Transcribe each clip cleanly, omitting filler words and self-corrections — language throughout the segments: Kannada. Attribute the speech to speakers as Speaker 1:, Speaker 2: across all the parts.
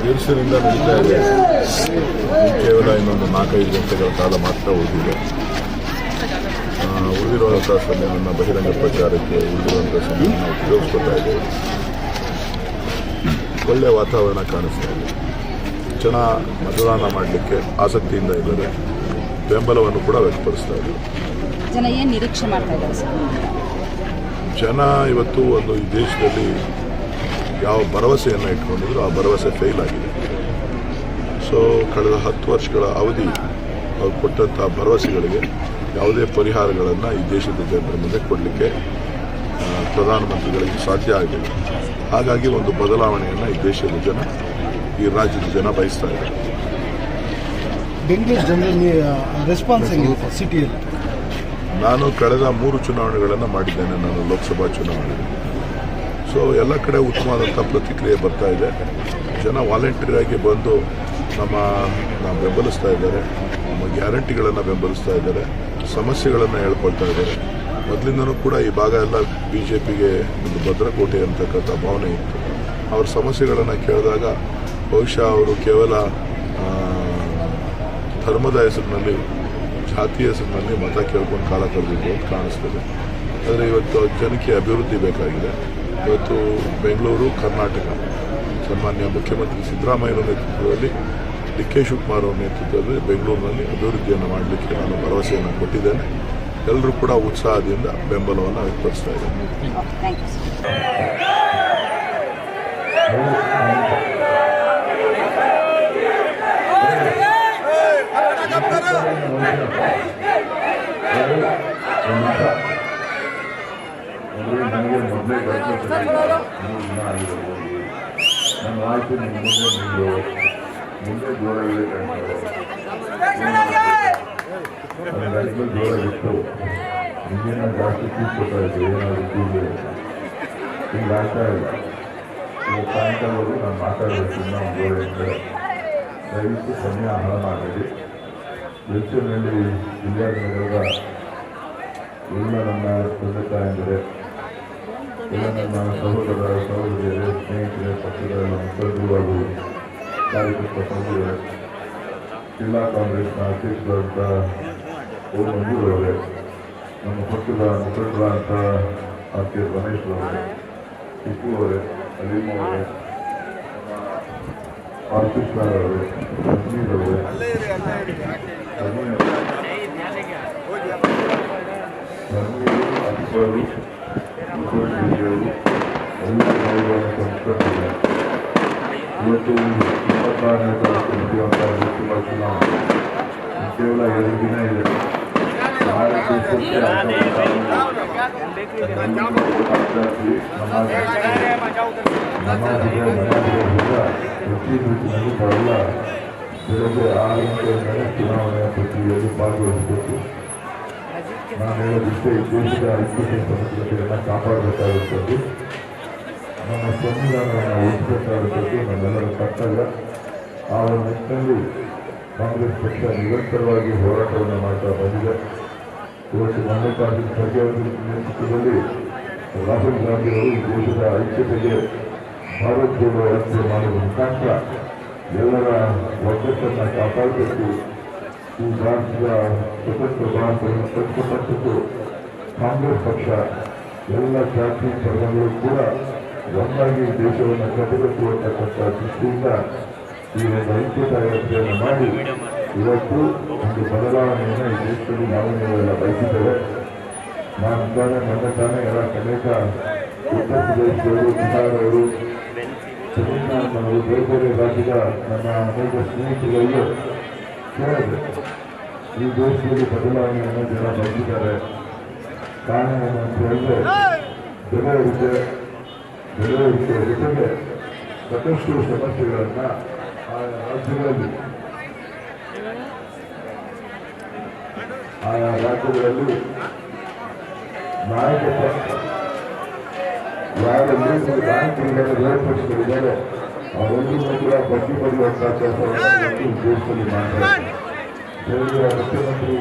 Speaker 1: ದಿವಸದಿಂದ ನಡೀತಾ ಇದೆ. ಕೇವಲ ಇನ್ನೊಂದು 4-5 ಗಂಟೆಗಳ ಕಾಲ ಮಾತ್ರ ಉಳಿದಿದೆ. ಉಳಿದಿರುವಂಥ ಸಮಯವನ್ನು ಬಹಿರಂಗ ಪ್ರಚಾರಕ್ಕೆ ಉಳಿದಿರುವಂಥ ಸಮಯವನ್ನು ಉಪಯೋಗಿಸ್ಕೊತಾ ಇದ್ದೇವೆ. ಒಳ್ಳೆಯ ವಾತಾವರಣ ಕಾಣಿಸ್ತಾ ಇದೆ. ಜನ ಮತದಾನ ಮಾಡಲಿಕ್ಕೆ ಆಸಕ್ತಿಯಿಂದ ಇದ್ದಾರೆ. ಬೆಂಬಲವನ್ನು ಕೂಡ ವ್ಯಕ್ತಪಡಿಸ್ತಾ ಇದ್ದಾರೆ.
Speaker 2: ಜನ ಏನು ನಿರೀಕ್ಷೆ ಮಾಡ್ತಾ ಇದ್ದಾರೆ ಸರ್?
Speaker 1: ಜನ ಇವತ್ತು ಒಂದು ಈ ದೇಶದಲ್ಲಿ ಯಾವ ಭರವಸೆಯನ್ನು ಇಟ್ಕೊಂಡಿದ್ರು ಆ ಭರವಸೆ ಫೇಲ್ ಆಗಿದೆ. ಸೊ ಕಳೆದ 10 ವರ್ಷಗಳ ಅವಧಿ ಅವ್ರು ಕೊಟ್ಟಂಥ ಭರವಸೆಗಳಿಗೆ ಯಾವುದೇ ಪರಿಹಾರಗಳನ್ನು ಈ ದೇಶದ ಜನರ ಮುಂದೆ ಕೊಡಲಿಕ್ಕೆ ಪ್ರಧಾನಮಂತ್ರಿಗಳಿಗೆ ಸಾಧ್ಯ ಆಗಿಲ್ಲ. ಹಾಗಾಗಿ ಒಂದು ಬದಲಾವಣೆಯನ್ನು ಈ ದೇಶದ ಜನ, ಈ ರಾಜ್ಯದ ಜನ ಬಯಸ್ತಾ ಇದ್ದಾರೆ.
Speaker 3: ಬೆಂಗಳೂರು ಜನರಲ್ಲಿ ರೆಸ್ಪಾನ್ಸ್ ಹೆಂಗಿದೆ ಸಿಟಿಯಲ್ಲಿ?
Speaker 1: ನಾನು ಕಳೆದ 3 ಚುನಾವಣೆಗಳನ್ನು ಮಾಡಿದ್ದೇನೆ. ನಾನು ಲೋಕಸಭಾ ಚುನಾವಣೆ. ಸೊ ಎಲ್ಲ ಕಡೆ ಉತ್ತಮವಾದಂಥ ಪ್ರತಿಕ್ರಿಯೆ ಬರ್ತಾ ಇದೆ. ಜನ ವಾಲಂಟಿಯರಾಗಿ ಬಂದು ನಾವು ಬೆಂಬಲಿಸ್ತಾ ಇದ್ದಾರೆ. ನಮ್ಮ ಗ್ಯಾರಂಟಿಗಳನ್ನು ಬೆಂಬಲಿಸ್ತಾ ಇದ್ದಾರೆ. ಸಮಸ್ಯೆಗಳನ್ನು ಹೇಳ್ಕೊಳ್ತಾ ಇದ್ದಾರೆ. ಮೊದಲಿಂದನೂ ಕೂಡ ಈ ಭಾಗ ಎಲ್ಲ BJPಗೆ ಒಂದು ಭದ್ರಕೋಟೆ ಅಂತಕ್ಕಂಥ ಭಾವನೆ ಇತ್ತು. ಅವ್ರ ಸಮಸ್ಯೆಗಳನ್ನು ಕೇಳಿದಾಗ ಬಹುಶಃ ಅವರು ಕೇವಲ ಧರ್ಮದ ಹೆಸರಿನಲ್ಲಿ, ಜಾತಿಯ ಹೆಸರಿನಲ್ಲಿ ಮತ ಕೇಳ್ಕೊಂಡು ಕಾಲ ಕಳೆದಿದ್ದು ಅಂತ ಕಾಣಿಸ್ತದೆ. ಆದರೆ ಇವತ್ತು ಜನಕ್ಕೆ ಅಭಿವೃದ್ಧಿ ಬೇಕಾಗಿದೆ. ಇವತ್ತು ಬೆಂಗಳೂರು, ಕರ್ನಾಟಕ ಸನ್ಮಾನ್ಯ ಮುಖ್ಯಮಂತ್ರಿ ಸಿದ್ದರಾಮಯ್ಯರ ನೇತೃತ್ವದಲ್ಲಿ, DK ಶಿವಕುಮಾರ್ ಅವರ ನೇತೃತ್ವದಲ್ಲಿ ಬೆಂಗಳೂರಿನಲ್ಲಿ ಅಭಿವೃದ್ಧಿಯನ್ನು ಮಾಡಲಿಕ್ಕೆ ನಾನು ಭರವಸೆಯನ್ನು ಕೊಟ್ಟಿದ್ದೇನೆ. ಎಲ್ಲರೂ ಕೂಡ ಉತ್ಸಾಹದಿಂದ ಬೆಂಬಲವನ್ನು ವ್ಯಕ್ತಪಡಿಸ್ತಾ ಇದ್ದಾರೆ.
Speaker 4: ನನಗೆ ಮೊದಲೇ ನನ್ನ ಆಯ್ತು ಮುಂದೆ ದೂರ ಇದೆ ನನಗೆ ದೂರ ಇತ್ತು. ಹಿಂದಿನ ಜಾಸ್ತಿ ಕೂತ್ಕೊತಾ ಇದ್ದೆ. ಏನಾದರೂ ಕೂಡಲೇ ಹಿಂಗೆ ಆಗ್ತಾ ಇಲ್ಲ. ಸಾಯಂಕಾಲವರೆಗೂ ನಾನು ಮಾತಾಡಬೇಕು. ನಾವು ದೂರ ಇದ್ದರೆ ದಯವಿಟ್ಟು ಸಮಯ ಹಾಳು ಮಾಡಬೇಡಿ. ವೆಚ್ಚನಲ್ಲಿ ವಿದ್ಯಾರ್ಥಿನಗರದ ಎಲ್ಲ ನನ್ನ ತಂದೆ ತಾಯಂದಿರೆ, ಎಲ್ಲ ನನ್ನ ಸಹೋದರ ಸಹೋದರಿಯರೇ, ಸ್ನೇಹಿತರೆ, ಪಕ್ಷದ ಮುಖಂಡರು ಹಾಗೂ ಕಾರ್ಯಕರ್ತ ಸಹೋದರರೇ, ಜಿಲ್ಲಾ ಕಾಂಗ್ರೆಸ್ನ ಅಧ್ಯಕ್ಷರಾದಂಥ ಓ ಮಂಜೂರವರೇ, ನಮ್ಮ ಪಕ್ಷದ ಮುಖಂಡರಾದಂಥ RK ರಮೇಶ್ ಅವರೇ, ಟಿಪ್ಪು ಅವರೇ, ಅಲೀಮ್ ಅವರೇ, ಆರ್ಕೃಷ್ಣರ್ ಅವರೇ, ಲಕ್ಷ್ಮೀರ್ ಅವರೇ, ಅಧಿಕಾರಿಗಳು, ಮುಖ್ಯಮಂತ್ರಿಗಳು, ಎಲ್ಲ ಸಂಸ್ಕೃತಿಗೆ ಇವತ್ತು 24ನೇ ತಾರೀಕು ನಡೆಯುವಂಥ ಲೋಕಸಭಾ ಚುನಾವಣೆ ಕೇವಲ 2 ದಿನ ಇದೆ. ಪ್ರತಿನಿಧಿನಲ್ಲಿ ಬರಲ್ಲ. ಬೆಳಗ್ಗೆ 6 ಗಂಟೆಯಿಂದಲೇ ಚುನಾವಣೆಯ ಪ್ರಕ್ರಿಯೆಯಲ್ಲಿ ಭಾಗವಹಿಸಬೇಕು. ನಾನು ಹೇಳೋದಿಷ್ಟೇ, ಈ ದೇಶದ ಐಕ್ಯತೆ ಸಮಗ್ರತೆಯನ್ನು ಕಾಪಾಡಬೇಕಾಗುತ್ತದೆ. ನಮ್ಮ ಸಂವಿಧಾನವನ್ನು ಉಳಿಸಬೇಕಾಗುತ್ತದೆ. ನಮ್ಮೆಲ್ಲರ ಕರ್ತವ್ಯ. ಆ ಒಂದು ನಿಟ್ಟಿನಲ್ಲಿ ಕಾಂಗ್ರೆಸ್ ಪಕ್ಷ ನಿರಂತರವಾಗಿ ಹೋರಾಟವನ್ನು ಮಾಡ್ತಾ ಬಂದಿದೆ. ಇವತ್ತು ಮಲ್ಲಿಕಾರ್ಜುನ ಖರ್ಗೆ ಅವರ ನೇತೃತ್ವದಲ್ಲಿ ರಾಹುಲ್ ಗಾಂಧಿ ಅವರು ಈ ದೇಶದ ಐಕ್ಯತೆಗೆ ಭಾರತ್ ಜೋಡೋ ಯಾತ್ರೆ ಮಾಡುವ ಮುಖಾಂತರ ಎಲ್ಲರ ಒಗ್ಗಟ್ಟನ್ನು ಕಾಪಾಡಬೇಕು. ಈ ಭಾರತದ ಸ್ವತಂತ್ರ ಭಾರತವನ್ನು ಕಟ್ಟಿಕೊಟ್ಟದ್ದು ಕಾಂಗ್ರೆಸ್ ಪಕ್ಷ. ಎಲ್ಲ ಜಾತಿ ಧರ್ಮಗಳು ಕೂಡ ಒಂದಾಗಿ ದೇಶವನ್ನು ಕಟ್ಟಬೇಕು ಅಂತಕ್ಕಂಥ ದೃಷ್ಟಿಯಿಂದ ಈ ಒಂದು ಐಕ್ಯತಾ ಯಾತ್ರೆಯನ್ನು ಮಾಡಿ ಇವತ್ತು ಒಂದು ಬದಲಾವಣೆಯನ್ನು ಈ ದೇಶದಲ್ಲಿ ನಾವು ನೀವೆಲ್ಲ ಬಯಸಿದ್ದೇವೆ. ನಾನು ತಾನೇ ಎಲ್ಲ ಅನೇಕ ಉತ್ತರ ಪ್ರದೇಶದವರು, ಬಿಹಾರವರು, ತಮಿಳುನಾಡಿನವರು, ಬೇರೆ ಬೇರೆ ರಾಜ್ಯದ ನನ್ನ ಅನೇಕ ಸ್ನೇಹಿತರುಗಳು ಕೇಳಿದೆ, ಈ ದೇಶದಲ್ಲಿ ಬದಲಾವಣೆಯನ್ನು ಜನ ಬಯಸಿದ್ದಾರೆ. ಕಾರಣ ಏನು ಅಂತ ಹೇಳಿದ್ರೆ ಬೆಲೆ ಏರಿಕೆ ಜೊತೆಗೆ ಸಾಕಷ್ಟು ಸಮಸ್ಯೆಗಳನ್ನು ಆಯಾ ರಾಜ್ಯಗಳಲ್ಲಿ ನಾಯಕತ್ವ ಯಾರಲ್ಲಿ ಬ್ಯಾಂಕ್ಗಳಿದ್ದಾರೆ, ಪಕ್ಷಗಳಿದ್ದಾರೆ, ಅವರೆಲ್ಲರೂ ಕೂಡ ಬಡ್ಡಿ ಪಡೆಯುವಂಥ ಕೆಲಸವನ್ನು ದೇಶದಲ್ಲಿ ಮಾಡ್ತಾರೆ. ದೇಶದ ಮುಖ್ಯಮಂತ್ರಿ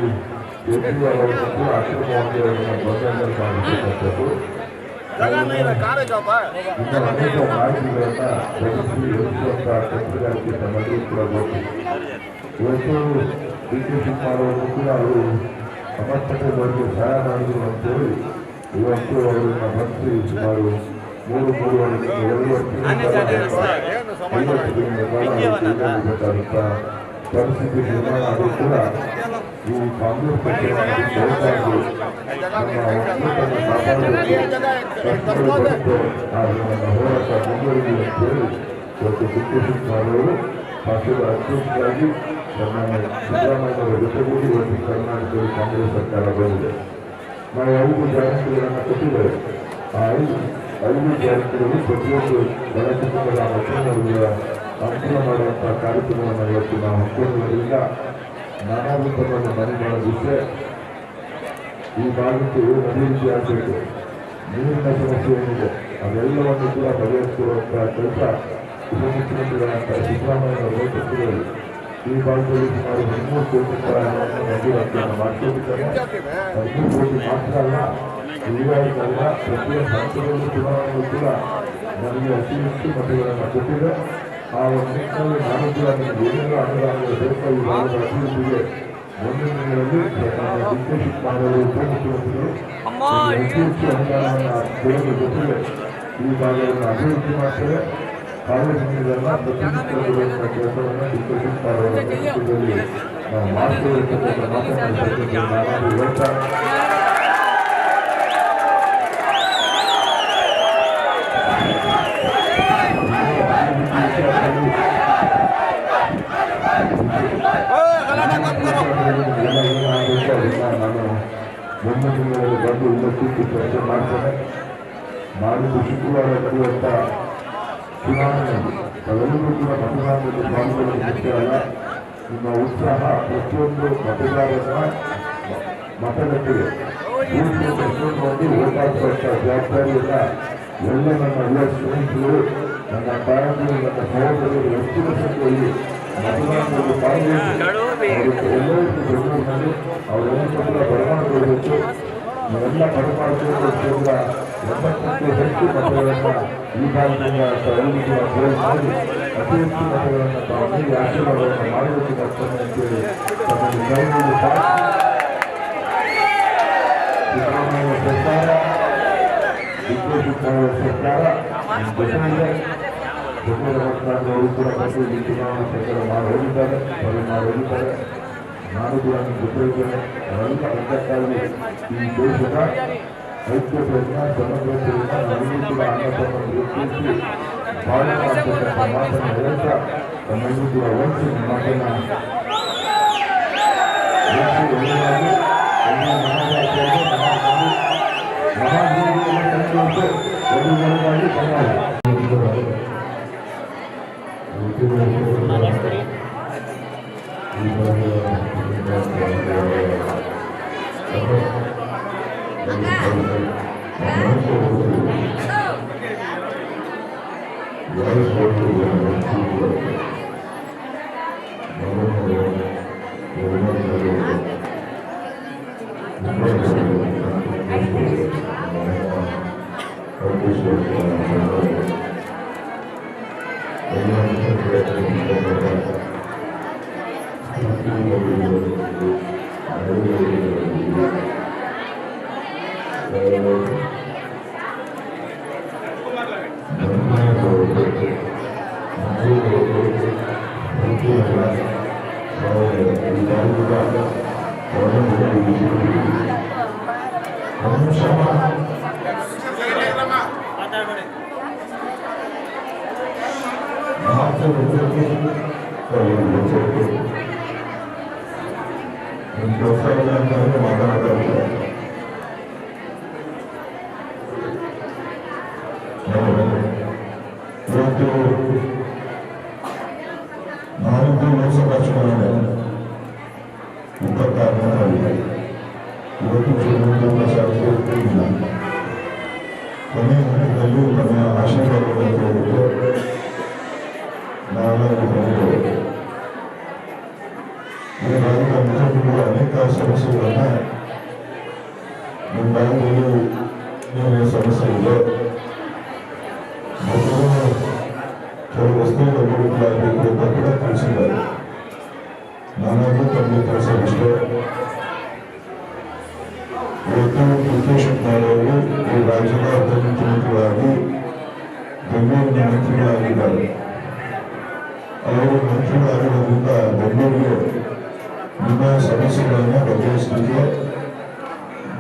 Speaker 4: ಕೇಜ್ರಿವಾಲ್ ಅವರನ್ನು ಕೂಡ ಅಕ್ರಮವಾಗಿ ಬಂಧನ ಮಾಡತಕ್ಕಂಥದ್ದು. ಇನ್ನು ಅನೇಕ ಮಾಹಿತಿಗಳನ್ನ ಎದುರಿಸುವಂತಹ ತಂತ್ರಗಾರಿಕೆ ನಮ್ಮಲ್ಲಿ ಕೂಡ ಬೇಕು. ಇವತ್ತು ಡಿ ಕೆ ಶಿವಕುಮಾರ್ ಅವರು ಕೂಡ ಅವರು ಸಮರ್ಪಕವಾಗಿ ಸಹಾಯ ಮಾಡಿದ್ರು ಅಂತೇಳಿ ಇವತ್ತು ಅವರನ್ನ ಬಂದು ಸುಮಾರು 2 ಪರಿಸ್ಥಿತಿ ನಿರ್ಮಾಣ ಆದರೂ ಕೂಡ ಈ ಕಾಂಗ್ರೆಸ್ ಪಕ್ಷವನ್ನು ಹೋರಾಟ ಮುಂದುವರಿದೆ ಅಂತೇಳಿ ಇವತ್ತು ಡಿ ಕೆ ಶಿವಕುಮಾರ್ ಅವರು ಪಕ್ಷದ ಅಧ್ಯಕ್ಷರಾಗಿ ಸಿದ್ದರಾಮಯ್ಯವರ ಜೊತೆಗೂಡಿ ಇವತ್ತು ಕರ್ನಾಟಕದಲ್ಲಿ ಕಾಂಗ್ರೆಸ್ ಸರ್ಕಾರ ಬಂದಿದೆ. ನಾವು 5 ಗ್ಯಾರಂಟಿಗಳನ್ನು ಕೊಟ್ಟಿದ್ದೇವೆ. ಆ 5 ಗ್ಯಾರಂಟಿಗಳು ಪ್ರತಿಯೊಂದು ಬಡ ಕುಟುಂಬದ ಮಕ್ಕಳಿಗೆ ಅನುಕೂಲ ಮಾಡುವಂತಹ ಕಾರ್ಯಕ್ರಮವನ್ನು ಇವತ್ತು ನಾವು ಹಮ್ಮಿಕೊಂಡಿರೋದ್ರಿಂದ ನಾನಾ ರೂಪಗಳನ್ನು ಮನೆ ಮಾಡೋದಿದ್ರೆ ಈ ಭಾಗಕ್ಕೆ ನದಿ ರೀತಿ ಆಗಬೇಕು. ನೀರಿನ ಸಮಸ್ಯೆ ಏನಿದೆ ಅದೆಲ್ಲವನ್ನು ಕೂಡ ಬಗೆಹರಿಸಿರುವಂತಹ ಕೆಲಸ ಉಪಮುಖ್ಯಮಂತ್ರಿಗಳಂತ ಸಿದ್ದರಾಮಯ್ಯ ನೇತೃತ್ವದಲ್ಲಿ ಈ ಭಾಗದಲ್ಲಿ ಸುಮಾರು 13 ಕೋಟಿ ರೂಪಾಯಿಗಳನ್ನು ಮಂಜೂರಾತಿಯನ್ನು ಮಾಡಿಕೊಂಡಿದ್ದಾರೆ. 13 ಕೋಟಿ ಮಾತ್ರ ಅಲ್ಲ, ಈಗಾಗಲೇ ಪ್ರತಿಯೊಂದು ಹಂತದಲ್ಲೂ ಚುನಾವಣೆಗಳು ಕೂಡ ನನಗೆ ಅತಿ ಹೆಚ್ಚು ಮತಗಳನ್ನು ಕೊಟ್ಟಿದೆ. ಆ ಒಂದು ನಿಟ್ಟಿನಲ್ಲಿ ನಾನು ಕೂಡ ನನಗೆ ಏನೆಲ್ಲ ಅನುದಾನಗಳು ಬೇಕು ಈ ಭಾಗದ ಅಭಿವೃದ್ಧಿಗೆ ಮುಂದಿನ ದಿನಗಳಲ್ಲಿ ಡಿ ಕೆ ಶಿವಕುಮಾರ್ ಅವರು ಉಪಮುಖ್ಯಮಂತ್ರಿಗಳು ಅತಿ ಹೆಚ್ಚು ಅನುದಾನವನ್ನು ಕೊಡೋದ್ರ ಜೊತೆಗೆ ಈ ಭಾಗವನ್ನು ಅಭಿವೃದ್ಧಿ ಮಾಡ್ತಾರೆ. ಸಾರ್ವಜನಿಕರನ್ನ ಪ್ರತಿನಿಧಿಸುವಂತಹ ಕೆಲಸವನ್ನು ಡಿ ಕೆ ಶಿವಕುಮಾರ್ ಅವರ ನೇತೃತ್ವದಲ್ಲಿ ನಾವು ಮಾಡ್ತಿರತಕ್ಕಂಥ ಮಾತನಾಡಿದ ನಾನು ಹೇಳ್ತಾ ನಾನು ಮುಂದಿನ ದಿನಗಳಲ್ಲಿ ಬಂದು ಇನ್ನಷ್ಟು ಚರ್ಚೆ ಮಾಡ್ತೇನೆ. ನಾಳಿದ್ದು ಶುಕ್ರವಾರ ನಡೆಯುವಂಥ ಚುನಾವಣೆಯಲ್ಲಿ ತಾವೆಲ್ಲರೂ ಕೂಡ ಮತದಾನದಲ್ಲಿ ಪಾಲ್ಗೊಳ್ಳಲು ಮುಖ್ಯ ಅಲ್ಲ. ನಿಮ್ಮ ಉತ್ಸಾಹ ಪ್ರತಿಯೊಂದು ಮತದಾರರ ಮತಗಟ್ಟೆಗೆ ಒಂದು ಓಟ್ ಹಾಕುವಂಥ ಜವಾಬ್ದಾರಿಯನ್ನ ಎಲ್ಲ ನನ್ನ ಎಲ್ಲ ಸ್ನೇಹಿತರು, ನನ್ನ ತಾಯಂದಿರು, ನನ್ನ ಸಹೋದರರು ಹೆಚ್ಚಿನ ಸಂಖ್ಯೆಯಲ್ಲಿ ಮತದಾನದಲ್ಲಿ ಪಾಲ್ಗೊಂಡು ಎಲ್ಲರಿಗೂ ಬೆಂಗಳೂರಿನಲ್ಲಿ ಅವರೆಲ್ಲರೂ ಕೂಡ ಬರಮಾಡಿಕೊಳ್ಬೇಕು. ನಾವೆಲ್ಲ ಬರಮಾಡಿಕೊಂಡು 80ಕ್ಕೂ ಹೆಚ್ಚು ಮತಗಳನ್ನು ಈ ಭಾಗದಿಂದ ತಾವೆಲ್ಲರೂ ಕೂಡ ಸೇವೆ ಮಾಡಿ ಅತಿ ಹೆಚ್ಚು ಮತಗಳನ್ನು ತಾವು ನೀಡಿ ಆಶೀರ್ವಾದವನ್ನು ಮಾಡಬೇಕು ಬರ್ತೇನೆ ಅಂತೇಳಿ ತಮಗೆ ಕೈ ನೀಡಿ ಸಿದ್ದರಾಮಯ್ಯ ಸರ್ಕಾರ, ಡಿ ಕೆ ಶಿವಕುಮಾರ್ ಸರ್ಕಾರ ಜೊತೆಗೆ ಅವರು ಕೂಡ ಬಂದು ಈ ಚುನಾವಣಾ ಪ್ರಚಾರ ಹೋಗಿದ್ದಾರೆ. ನಾನು ಕೂಡ ನಿಮ್ಮ ಜೊತೆ ಇದ್ದೇನೆ. ನಾವೆಲ್ಲ ಒಗ್ಗಟ್ಟಾಗಿ ಈ ದೇಶದ ಐಕ್ಯತೆಯನ್ನು ಸಮಗ್ರತೆಯನ್ನು ನಮಗೂ ಕೂಡ ಅನ್ನತಮ್ಮಂದಿರು ತಿಳಿಸಿ ಬಾಳೆ ಮಾಡ್ತಕ್ಕಂಥ ಮಾತನ್ನು ಹೇಳ್ತಾ ನಮ್ಮಲ್ಲೂ ಕೂಡ ಒಂದು ಮಾತನ್ನು ಲೋಕಸಭಾ ಚುನಾವಣೆ 26ನೇ ಇವತ್ತು ಚುನಾವಣೆ ಇಲ್ಲ. ಕೊನೆಯ ಹಂತದಲ್ಲೂ ನಮ್ಮ ಆಶೀರ್ವಾದವನ್ನು ಕೊಟ್ಟು ನಾವೆಲ್ಲರೂ ಬಂದು ಈ ಭಾಗದ ಮುಖಂಡರು ಅನೇಕ ಸಮಸ್ಯೆಗಳನ್ನು ನಮ್ಮ ಭಾಗದಲ್ಲಿ ನೀರಿನ ಸಮಸ್ಯೆ ಇದೆ. ಮತ್ತು ಕೆಲವು ವಸ್ತುಗಳ ಅಭಿವೃದ್ಧಿಯಾಗಬೇಕು ಅಂತ ಕೂಡ ತಿಳಿಸಿದ್ದಾರೆ. ನಾನಾದರೂ ತಮಗೆ ತಿಳಿಸೋದಿಷ್ಟೇ, ಇವತ್ತು ಡಿ.ಕೆ. ಶಿವಕುಮಾರ್ ಅವರು ಈ ರಾಜ್ಯದ ಮುಖ್ಯಮಂತ್ರಿಗಳಾಗಿ ಬೆಂಗಳೂರಿನ ಮಂತ್ರಿಗಳಾಗಿದ್ದಾರೆ. ಅವರು ಮಂತ್ರಿಗಳಾಗಿರೋದ್ರಿಂದ ಬೆಂಗಳೂರಿಗೆ ನಿಮ್ಮ ಸಮಸ್ಯೆಗಳನ್ನು ಬಗೆಹರಿಸಲಿಕ್ಕೆ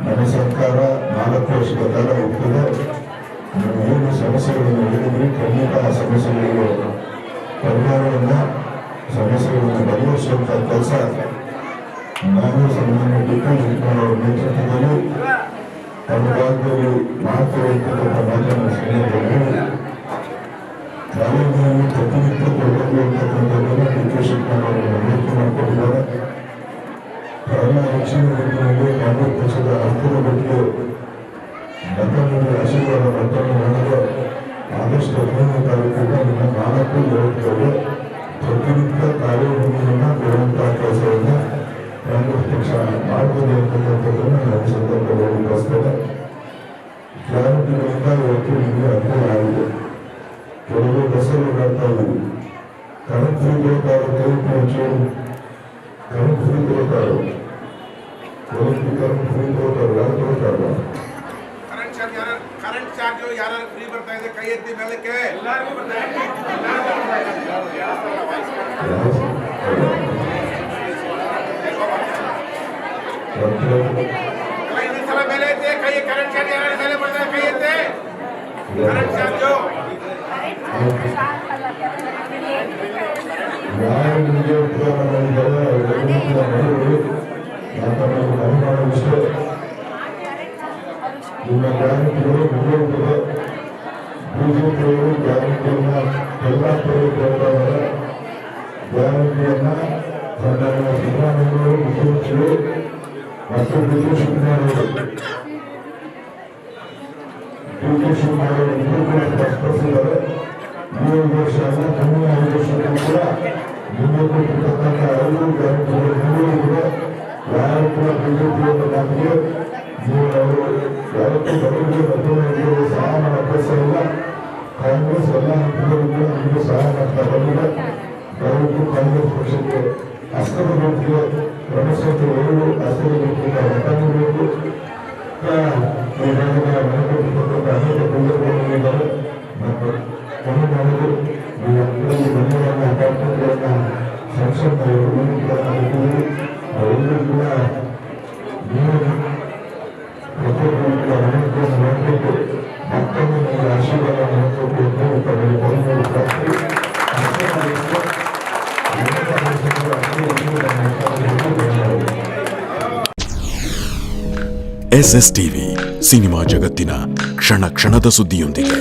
Speaker 4: ನಮ್ಮ ಸರ್ಕಾರ 4 ವರ್ಷದ ಕಾಲ ಹೋಗ್ತದೆ. ನೀವು ಏನು ಸಮಸ್ಯೆಗಳನ್ನು ಹೇಳಿದ್ರಿ, ಖಂಡಿತ ಆ ಸಮಸ್ಯೆಗಳಿಗೆ ಪರಿಹಾರವನ್ನು ಸಮಸ್ಯೆಗಳನ್ನು ಬಗೆಹರಿಸುವಂಥ ಕೆಲಸ ನಾನು ಸನ್ಮಾನ್ಯ ಡಿ.ಕೆ. ಶಿವಕುಮಾರ್ ಅವರ ನೇತೃತ್ವದಲ್ಲಿ ತಮ್ಮ ಭಾಗದಲ್ಲಿ ಮಾಡ್ತೇವೆ ಅಂತಕ್ಕಂಥ ಮಾತನ್ನು ಸಂದರ್ಭದಲ್ಲಿ ಕಾಲೇಜಿನಲ್ಲಿ ಪ್ರತಿನಿತ್ಯ ಕೊಡಬೇಕು ಅಂತಕ್ಕಂಥದ್ದನ್ನು ಡಿ.ಕೆ. ಶಿವಕುಮಾರ್ ಅವರು ಅಭಿವೃದ್ಧಿ ಮಾಡಿಕೊಂಡಿದ್ದಾರೆ. ಕಳೆದ ಹೆಚ್ಚಿನ ದಿನಗಳಲ್ಲಿ ಕಾಂಗ್ರೆಸ್ ಪಕ್ಷದ ಹಸ್ತದ ಬಗ್ಗೆ ಮತದಾರರ ಆಶೀರ್ವಾದ ಮತದಾನ ಮಾಡಲು ಆಗಸ್ಟ್ 15ನೇ ತಾರೀಕಿಗೆ ನಿಮ್ಮ 4 ಯುವಕರಿಗೆ ಪ್ರತಿನಿತ್ಯ ಕಾರ್ಯವನ್ನು ಕೊಡುವಂತಹ ಕೆಲಸವನ್ನು ಕಾಂಗ್ರೆಸ್ ಪಕ್ಷ ಮಾಡಬಹುದು ಅಂತಕ್ಕಂಥದ್ದನ್ನು ನಾನು ಸಂದರ್ಭದಲ್ಲಿ ಬಯಸ್ತೇನೆ. ಗ್ಯಾರಂಟಿಗಳಿಂದ ಇವತ್ತು ನಿಮಗೆ ಅನುಕೂಲ ಆಗಿದೆ. ಕೆಲವು ಬಸ್ಸಲ್ಲಿ ಓಡಾಡ್ತಾ ಇದ್ದೀವಿ, ಕರೆಂಟ್ ಫ್ರೀ ಕೊಡ್ತಾರೆ, ಕರೆಂಟ್ ಫ್ರೀ ಕೊಡ್ತಾರೆ, ಕರೆಂಟ್ ಫ್ರೀ ಕೊಡ್ತಾರೆ, ಯಾರು ಕೊಡ್ತಾರಲ್ಲ
Speaker 5: ಕರೆಂಟ್ ಚಾರ್ಜ್ ಯಾರು ಫ್ರೀ ಬರ್ತಾ ಇದೆ ಕೈ ಎತ್ತಿ ಮೇಲಕ್ಕೆ ಎಲ್ಲರಿಗೂ ಬರ್ತಾ ಇದೆ. ಸಲ ಮೇಲೆ ಐತೆ ಕೈ ಕರೆಂಟ್ ಚಾರ್ಜ್ ಯಾರು ಮೇಲೆ ಬರ್ತಾ ಕೈ ಎತ್ತಿ ಕರೆಂಟ್ ಚಾರ್ಜ್
Speaker 4: ಯಾರು ನಿಮಗೆ ಉಪಯೋಗ ಮಾಡಿದ್ದಾರೆ ಮಾಡೋದಿಷ್ಟೇ. ನಿಮ್ಮ ಗ್ಯಾರಂಟಿಗಳು ಮುಂದುವರಿತದೆ. ಬಿಜೆಪಿಯವರು ಗ್ಯಾರಂಟಿಯನ್ನ ಎಲ್ಲ ಕೊಡ್ತಾರೆ. ಗ್ಯಾರಂಟಿಯನ್ನ ಸನ್ಮಾನ್ಯ ಸಿದ್ದರಾಮಯ್ಯವರು ಮುಖ್ಯಮಂತ್ರಿಗಳು ಮತ್ತು ಡಿ.ಕೆ. ಶಿವಕುಮಾರ್ ಅವರು ಇಬ್ಬರು ಕೂಡ ಸ್ಪಷ್ಟಪಡಿಸಿದ್ದಾರೆ. 3 ವರ್ಷ ಅಲ್ಲ, ಮುಂದಿನ 5 ವರ್ಷಕ್ಕೂ ಕೂಡ ಮುಂದೆ ಕೊಟ್ಟಿರ್ತಕ್ಕಂಥ 5 ಗ್ಯಾರಂಟಿಗಳು ಮುಂದುವರಿದಿದೆ. ಯಾರು ಕೂಡ ಬಿಜೆಪಿಯವರ ಮಾತಿಗೆ ನೀವು ಅವರು ಯಾವತ್ತೂ ಬಡವರಿಗೆ ಮಧ್ಯಮವರ್ಗಗಳಿಗೆ ಸಹಾಯ ಮಾಡೋ ಅಭ್ಯಾಸ ಇಲ್ಲ. ಕಾಂಗ್ರೆಸ್ ಎಲ್ಲ ಹಂತದಲ್ಲೂ ಕೂಡ ನಿಮಗೆ ಸಹಾಯ ಮಾಡ್ತಾ ಬಂದಿದೆ. ದಯವಿಟ್ಟು ಕಾಂಗ್ರೆಸ್ ಪಕ್ಷಕ್ಕೆ ಹಸ್ತದ ಗುರುತಿಗೆ ಕ್ರಮಶಃ 2 ಹಸ್ತದ ಗುರುತಿಗೆ ಮತ ನೀಡಬೇಕು. ಈ ರಾಜ್ಯದ ಮನೆಕೊಟ್ಟಿರ್ತಕ್ಕಂಥ ಅನೇಕ ಪ್ರಜೆಗಳಿದ್ದಾರೆ. ಮತ್ತು ಕೊನೆ ಮಾಡೋದು ನೀವು ಮನೆಗಳನ್ನು ಅಪಾರ್ಟ್ಮೆಂಟ್ಗಳನ್ನು ಸಂಕ್ಷೇಮ ಯೂನಿಟ್ಗಳನ್ನು ಅವರೆಲ್ಲರೂ ಕೂಡ ನೀವು ಪ್ರತಿಯೊಬ್ಬರು ಮನೆಗಳನ್ನು ಮಾಡಬೇಕು. ಮತ್ತೊಮ್ಮೆ ನಿಮಗೆ ಆಶೀರ್ವಾದ ಮಾಡಬೇಕು ಅಂತ ತಮಗೆ ಬಂದು ಪ್ರಾರ್ಥನೆ
Speaker 6: SS ಟಿವಿ ಸಿನಿಮಾ ಜಗತ್ತಿನ ಕ್ಷಣ ಕ್ಷಣದ ಸುದ್ದಿಯೊಂದಿಗೆ.